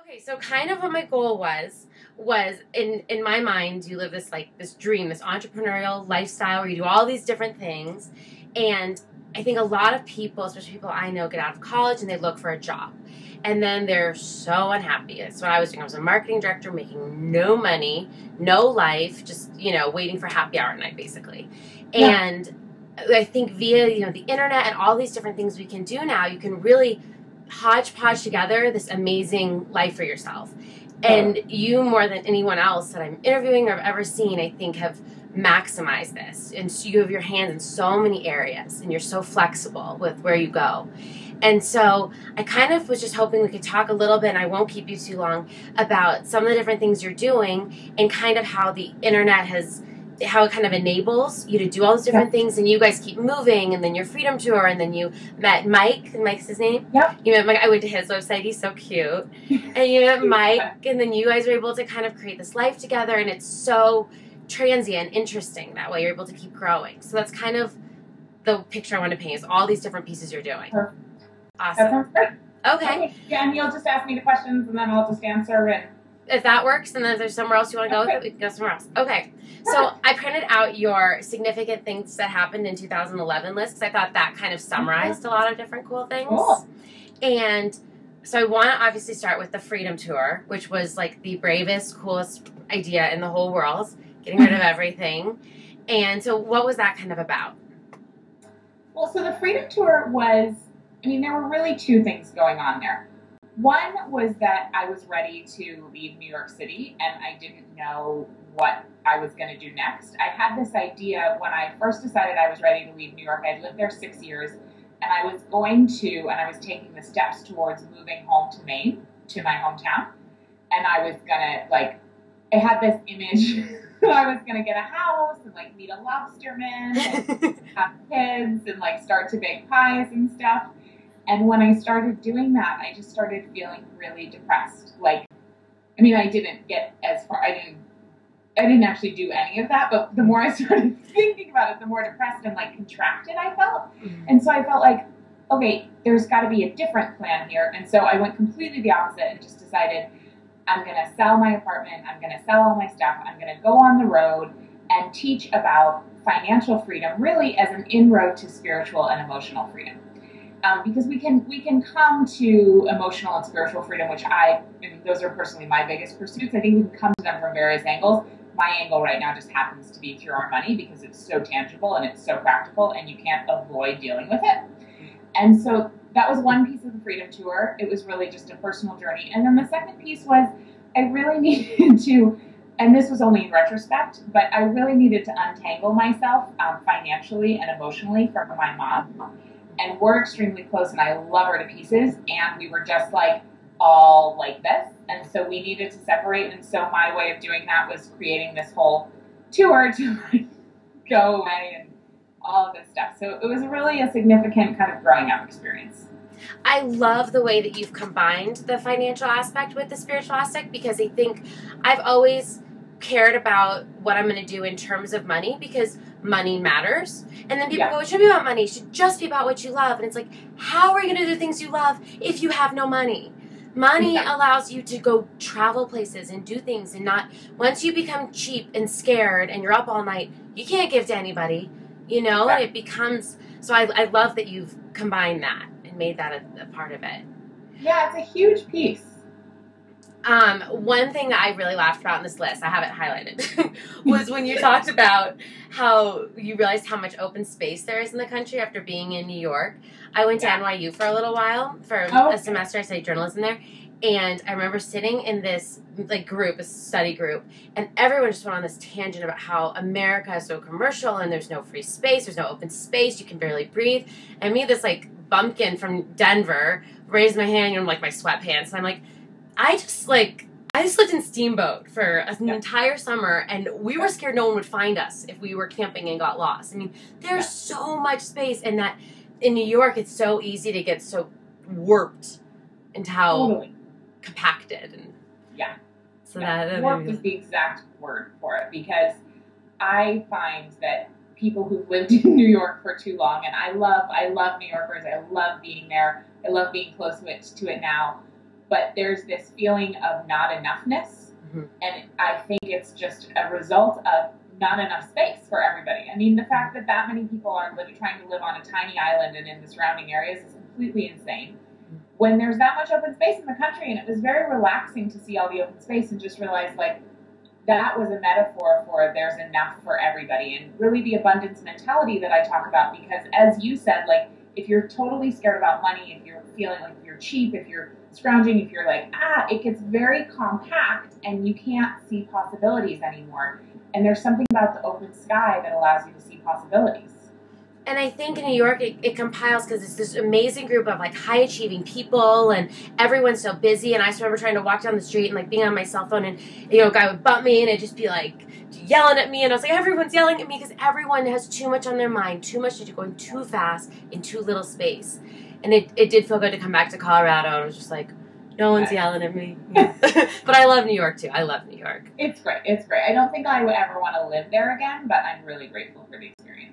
Okay, so kind of what my goal was in my mind, you live this dream, this entrepreneurial lifestyle where you do all these different things. And I think a lot of people, especially people I know, get out of college and they look for a job. And then they're so unhappy. That's what I was doing. I was a marketing director making no money, no life, just, waiting for happy hour at night basically. Yeah. And I think via, the internet and all these different things we can do now, you can really hodgepodge together this amazing life for yourself. And you, more than anyone else that I'm interviewing or have ever seen, I think have maximized this. And so you have your hands in so many areas and you're so flexible with where you go. And so I kind of was just hoping we could talk a little bit, and I won't keep you too long, about some of the different things you're doing and kind of how the internet how it kind of enables you to do all those different things, and you guys keep moving, and then your Freedom Tour, and then you met Mike's his name? Yep. You met Mike. I went to his website. He's so cute. And you met Mike, and then you guys were able to kind of create this life together, and it's so transient, interesting that way. You're able to keep growing. So that's kind of the picture I want to paint, is all these different pieces you're doing. Perfect. Awesome. That sounds great. Okay. Yeah, and you'll just ask me the questions, and then I'll just answer it. If that works, and then if there's somewhere else you want to go with it, we can go somewhere else. Okay. So I printed out your significant things that happened in 2011 list, because I thought that kind of summarized a lot of different cool things. Cool. And so I want to obviously start with the Freedom Tour, which was like the bravest, coolest idea in the whole world, getting rid of everything. And so what was that kind of about? Well, so the Freedom Tour was, there were really two things going on there. One was that I was ready to leave New York City, and I didn't know what I was going to do next. I had this idea when I first decided I was ready to leave New York. I'd lived there 6 years, and I was taking the steps towards moving home to Maine, to my hometown. And I was going to, I had this image that I was going to get a house and, meet a lobsterman and have kids and, start to bake pies and stuff. And when I started doing that, I just started feeling really depressed. I didn't get as far. I didn't actually do any of that. But the more I started thinking about it, the more depressed and contracted I felt. Mm-hmm. And so I felt like, okay, there's got to be a different plan here. And so I went completely the opposite and just decided, I'm going to sell my apartment. I'm going to sell all my stuff. I'm going to go on the road and teach about financial freedom, really as an inroad to spiritual and emotional freedom. Because we can come to emotional and spiritual freedom, which those are personally my biggest pursuits. I think we can come to them from various angles. My angle right now just happens to be through our money, because it's so tangible and it's so practical and you can't avoid dealing with it. And so that was one piece of the Freedom Tour. It was really just a personal journey. And then the second piece was I really needed to, and this was only in retrospect, but I really needed to untangle myself financially and emotionally from my mom. And we're extremely close, and I love her to pieces, and we were just all like this, and so we needed to separate. And so my way of doing that was creating this whole tour to go away and all of this stuff. So it was really a significant kind of growing up experience. I love the way that you've combined the financial aspect with the spiritual aspect, because I think I've always cared about what I'm going to do in terms of money, because money matters. And then people go, it shouldn't be about money. It should just be about what you love. And it's like, how are you going to do things you love if you have no money? Money allows you to go travel places and do things, and not, once you become cheap and scared and you're up all night, you can't give to anybody, and it becomes, so I love that you've combined that and made that a part of it. Yeah, it's a huge piece. One thing that I really laughed about in this list, I have it highlighted, was when you talked about how you realized how much open space there is in the country after being in New York. I went to NYU for a little while, for a semester. I studied journalism there. And I remember sitting in this group, a study group, and everyone just went on this tangent about how America is so commercial and there's no free space, there's no open space, you can barely breathe. And me, this bumpkin from Denver, raised my hand and my sweatpants, and I'm like, I just lived in Steamboat for an entire summer, and we were scared no one would find us if we were camping and got lost. There's so much space, and that in New York, it's so easy to get so warped into how compacted. And so that warped is the exact word for it, because I find that people who've lived in New York for too long, and I love New Yorkers. I love being there. I love being close to it now. but there's this feeling of not enoughness. And I think it's just a result of not enough space for everybody. I mean, the fact that that many people are trying to live on a tiny island and in the surrounding areas is completely insane. When there's that much open space in the country, and it was very relaxing to see all the open space and just realize, like, that was a metaphor for there's enough for everybody, and really the abundance mentality that I talk about, because as you said, like, if you're totally scared about money, if you're feeling like you're cheap, if you're scrounging, if you're like, it gets very compact and you can't see possibilities anymore. And there's something about the open sky that allows you to see possibilities. And I think in New York, it compiles because it's this amazing group of, like, high-achieving people, and everyone's so busy. And I just remember trying to walk down the street and, like, being on my cell phone, and, you know, a guy would bump me, and it'd just be, like, yelling at me. And I was like, everyone's yelling at me because everyone has too much on their mind, too much to do, going too fast in too little space. And it did feel good to come back to Colorado. I was just like, no one's yelling at me. But I love New York, too. I love New York. It's great. It's great. I don't think I would ever want to live there again, but I'm really grateful for the experience.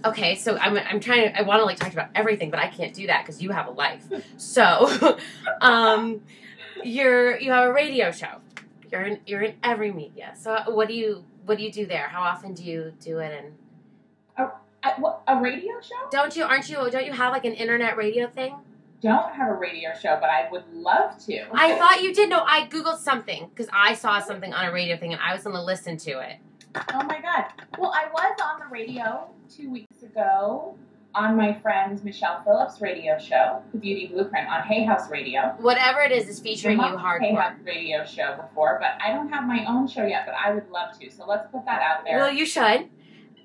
Okay, so I want to, like, talk about everything, but I can't do that because you have a life. So, you have a radio show. You're in every media. So what do you do there? How often do you do it? And a radio show? Don't you have, like, an internet radio thing? Don't have a radio show, but I would love to. I thought you did. No, I Googled something because I saw something on a radio thing and I was going to listen to it. Oh my God. Well, I was on the radio 2 weeks ago on my friend Michelle Phillips' radio show, The Beauty Blueprint, on Hay House Radio. Whatever it is featuring you hardcore. Hay House radio show before, but I don't have my own show yet, but I would love to. So let's put that out there. Well, you should.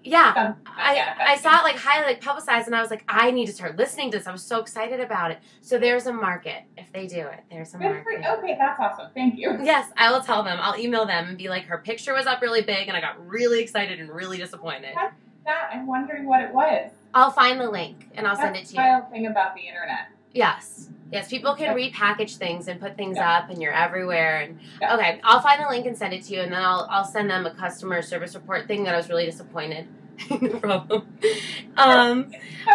Yeah. I saw it, like, highly, like, publicized, and I was like, I need to start listening to this. I was so excited about it. So there's a market. If they do it, there's a market. Okay, that's awesome. Thank you. Yes, I will tell them. I'll email them and be like, her picture was up really big, and I got really excited and really disappointed. What's that? I'm wondering what it was. I'll find the link, and I'll send it to you. That's the thing about the internet. Yes. Yes, people can repackage things and put things up, and you're everywhere. And okay, I'll find the link and send it to you, and then I'll send them a customer service report thing that I was really disappointed. No problem. That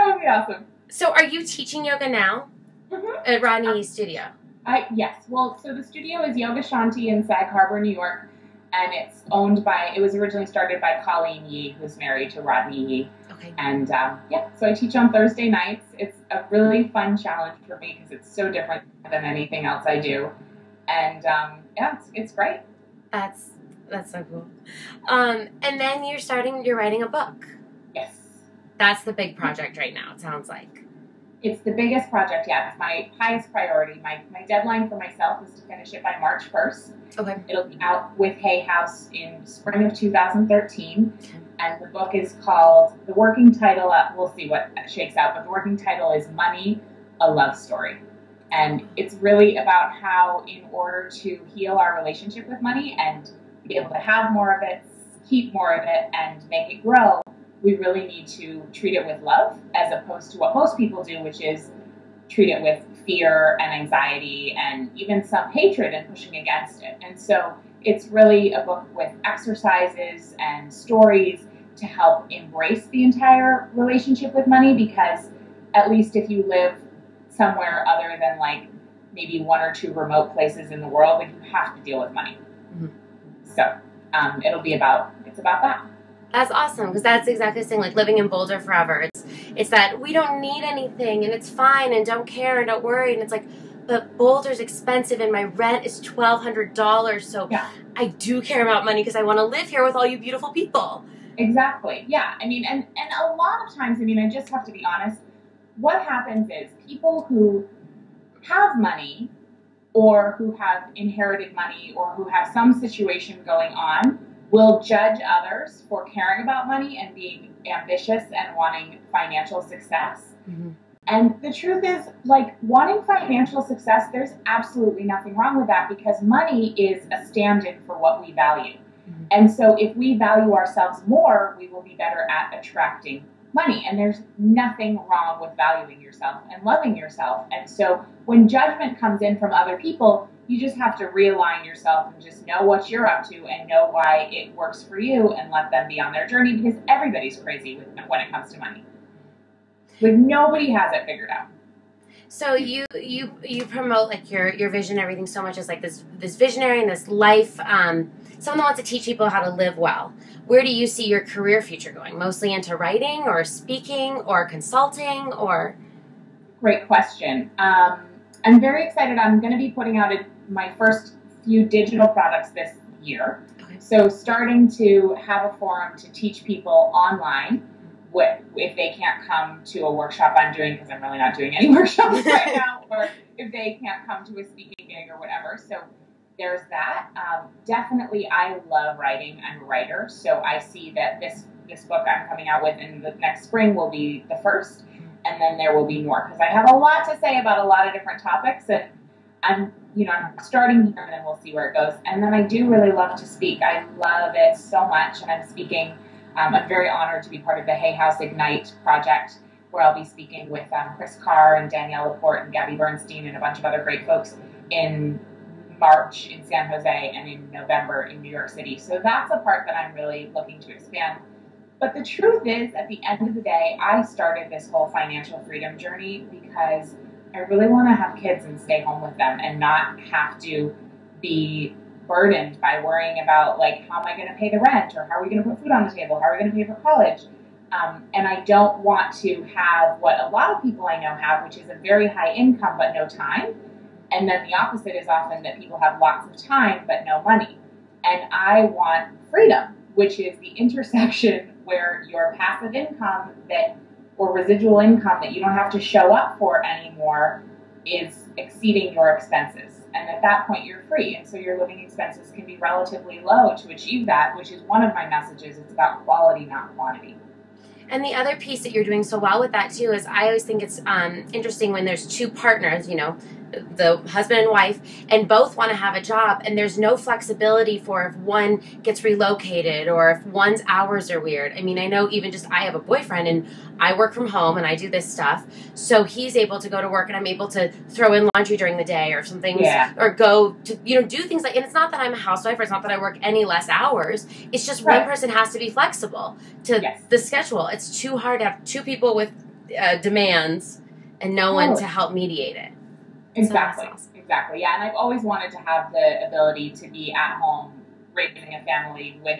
would be awesome. So are you teaching yoga now at Rodney's studio? Yes. Well, so the studio is Yoga Shanti in Sag Harbor, New York, and it was originally started by Colleen Yee, who's married to Rodney Yee. Okay. And so I teach on Thursday nights. It's a really fun challenge for me because it's so different than anything else I do. And it's great. That's so cool. And then you're writing a book. Yes. That's the big project right now, it sounds like. It's the biggest project yet. It's my highest priority. My deadline for myself is to finish it by March 1st. Okay. It'll be out with Hay House in spring of 2013. And the book is called, the working title, we'll see what shakes out, but the working title is Money, a Love Story. And it's really about how, in order to heal our relationship with money and be able to have more of it, keep more of it, and make it grow, we really need to treat it with love as opposed to what most people do, which is treat it with fear and anxiety and even some hatred and pushing against it. And so it's really a book with exercises and stories to help embrace the entire relationship with money, because at least if you live somewhere other than, like, maybe one or two remote places in the world, like, you have to deal with money. Mm-hmm. So it's about that. That's awesome, because that's exactly the thing, like living in Boulder forever. It's that we don't need anything, and it's fine, and don't care, and don't worry. And it's like, but Boulder's expensive, and my rent is $1,200, so I do care about money because I want to live here with all you beautiful people. Exactly. Yeah. I mean, and a lot of times, I mean, I just have to be honest, what happens is people who have money or who have inherited money or who have some situation going on will judge others for caring about money and being ambitious and wanting financial success. Mm-hmm. And the truth is, like, wanting financial success, there's absolutely nothing wrong with that, because money is a stand-in for what we value. Mm-hmm. And so if we value ourselves more, we will be better at attracting money. And there's nothing wrong with valuing yourself and loving yourself. And so when judgment comes in from other people, you just have to realign yourself and just know what you're up to and know why it works for you and let them be on their journey, because everybody's crazy when it comes to money. Like, nobody has it figured out. So you promote like your vision and everything so much as like this visionary and this life, someone that wants to teach people how to live well. Where do you see your career future going? Mostly into writing or speaking or consulting or? Great question. I'm very excited. I'm going to be putting out my first few digital products this year. Okay. So starting to have a forum to teach people online if they can't come to a workshop I'm doing, because I'm really not doing any workshops right now, or if they can't come to a speaking gig or whatever. So there's that. Definitely, I love writing. I'm a writer, so I see that this book I'm coming out with in the next spring will be the first, and then there will be more, because I have a lot to say about a lot of different topics, and I'm starting here, and then we'll see where it goes. And then I do really love to speak. I love it so much, and I'm speaking. I'm very honored to be part of the Hay House Ignite project, where I'll be speaking with Chris Carr and Danielle Laporte and Gabby Bernstein and a bunch of other great folks in March in San Jose and in November in New York City. So that's a part that I'm really looking to expand. But the truth is, at the end of the day, I started this whole financial freedom journey because I really want to have kids and stay home with them and not have to be burdened by worrying about, like, how am I going to pay the rent, or how are we going to put food on the table, how are we going to pay for college? And I don't want to have what a lot of people I know have, which is a very high income but no time. And then the opposite is often that people have lots of time but no money. And I want freedom, which is the intersection where your passive income or residual income that you don't have to show up for anymore is exceeding your expenses. And at that point, you're free. And so your living expenses can be relatively low to achieve that, which is one of my messages. It's about quality, not quantity. And the other piece that you're doing so well with that, too, is I always think it's interesting when there's two partners, the husband and wife, and both want to have a job, and there's no flexibility for if one gets relocated or if one's hours are weird. I mean, I know even just I have a boyfriend, and I work from home, and I do this stuff, so he's able to go to work, and I'm able to throw in laundry during the day or something, or go to, do things like, and it's not that I'm a housewife, or it's not that I work any less hours, it's just one person has to be flexible to the schedule. It's too hard to have two people with demands and no one to help mediate it. Exactly. So awesome. Exactly. Yeah, and I've always wanted to have the ability to be at home raising a family with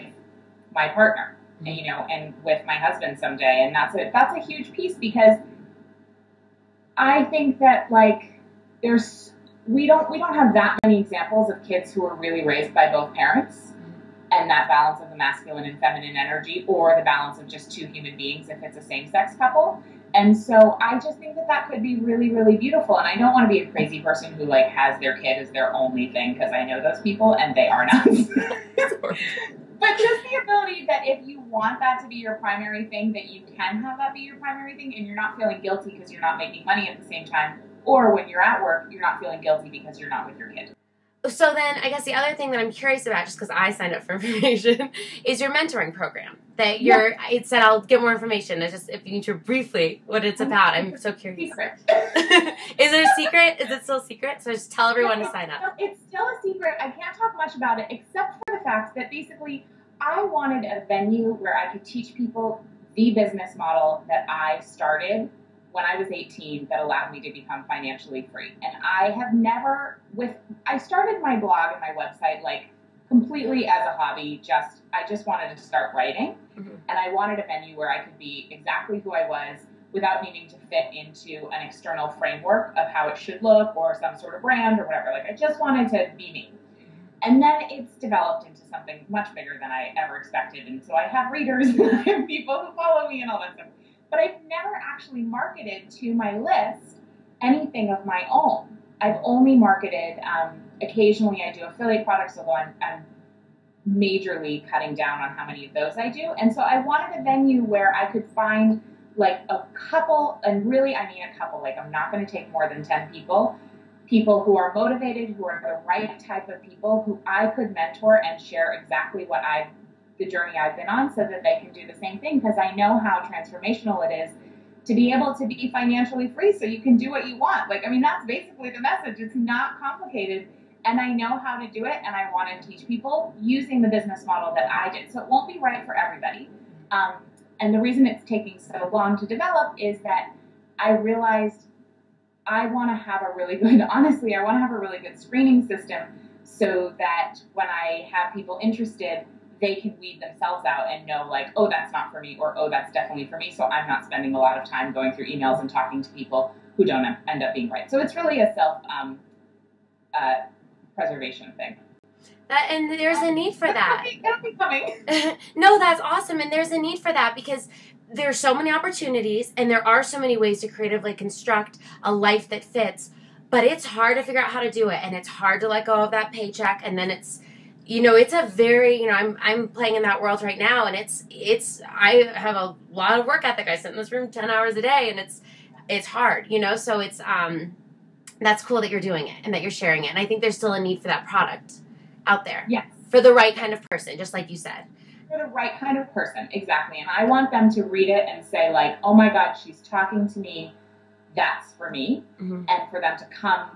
my partner, and with my husband someday. And that's a huge piece, because I think that, like, we don't have that many examples of kids who are really raised by both parents, and that balance of the masculine and feminine energy, or the balance of just two human beings if it's a same-sex couple. And so I just think that could be really, really beautiful. And I don't want to be a crazy person who, like, has their kid as their only thing, because I know those people and they are not. But just the ability that if you want that to be your primary thing, that you can have that be your primary thing, and you're not feeling guilty because you're not making money at the same time. Or when you're at work, you're not feeling guilty because you're not with your kid. So then, I guess the other thing that I'm curious about, just because I signed up for information, is your mentoring program. That it said I'll get more information. It's just, if you need to briefly what it's about. I'm so curious. Secret. Is it a secret? Is it still a secret? So just tell everyone to sign up. No, it's still a secret. I can't talk much about it, except for the fact that basically I wanted a venue where I could teach people the business model that I started when I was 18 that allowed me to become financially free. And I have I started my blog and my website, like, completely as a hobby. I just wanted to start writing. Mm-hmm. And I wanted a venue where I could be exactly who I was without needing to fit into an external framework of how it should look or some sort of brand or whatever. Like, I just wanted to be me. And then it's developed into something much bigger than I ever expected. And so I have readers and I have people who follow me and all that stuff. But I've never actually marketed to my list anything of my own. I've only marketed, occasionally I do affiliate products, although I'm majorly cutting down on how many of those I do. And so I wanted a venue where I could find, like, a couple, and really I mean a couple, like, I'm not going to take more than 10 people who are motivated, who are the right type of people, who I could mentor and share exactly the journey I've been on, so that they can do the same thing, because I know how transformational it is to be able to be financially free so you can do what you want. Like, I mean, that's basically the message. It's not complicated, and I know how to do it, and I want to teach people using the business model that I did. So it won't be right for everybody. And the reason it's taking so long to develop is that I realized I want to have a really good, honestly, I want to have a really good screening system so that when I have people interested, they can weed themselves out and know, like, oh, that's not for me, or oh, that's definitely for me. So I'm not spending a lot of time going through emails and talking to people who don't end up being right. So it's really a self-preservation thing. And there's a need for that. It'll be coming. No, that's awesome. And there's a need for that because there's so many opportunities and there are so many ways to creatively construct a life that fits. But it's hard to figure out how to do it. And it's hard to let go of that paycheck. And then it's, it's a very, I'm playing in that world right now. And I have a lot of work ethic. I sit in this room 10 hours a day and it's hard, so it's, that's cool that you're doing it and that you're sharing it. And I think there's still a need for that product out there. Yes. For the right kind of person, just like you said. For the right kind of person, exactly. And I want them to read it and say, like, oh my God, she's talking to me. That's for me. Mm-hmm. And for them to come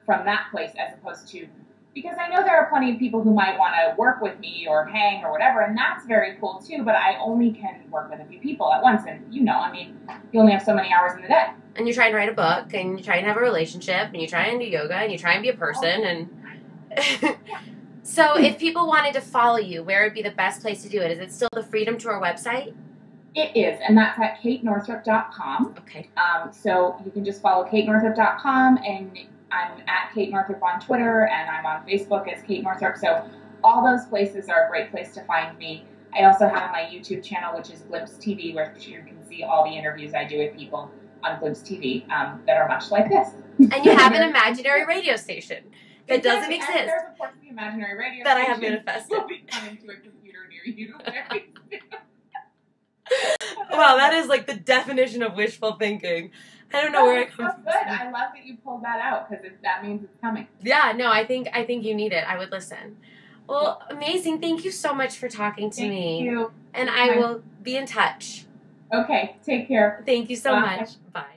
from that place as opposed to, because I know there are plenty of people who might want to work with me or hang or whatever, and that's very cool too, but I only can work with a few people at once. And, you only have so many hours in the day. And you try and write a book, and you try and have a relationship, and you try and do yoga, and you try and be a person, and... Yeah. So if people wanted to follow you, where would be the best place to do it? Is it still the Freedom Tour website? It is, and that's at katenorthrup.com. Okay. So you can just follow katenorthrup.com, and I'm at Kate Northrup on Twitter, and I'm on Facebook as Kate Northrup. So all those places are a great place to find me. I also have my YouTube channel, which is Glimpse TV, where you can see all the interviews I do with people on Glimpse TV that are much like this. And you have an imaginary radio station. That doesn't exist. And there's, of course, the imaginary radio that I have manifested. Will be coming to a computer near you very soon. Wow, that is like the definition of wishful thinking. I don't know where it comes from. Good. I love that you pulled that out because that means it's coming. Yeah, no, I think you need it. I would listen. Well, amazing. Thank you so much for talking to me. Thank you. And I will be in touch. Okay, take care. Thank you so much. Bye.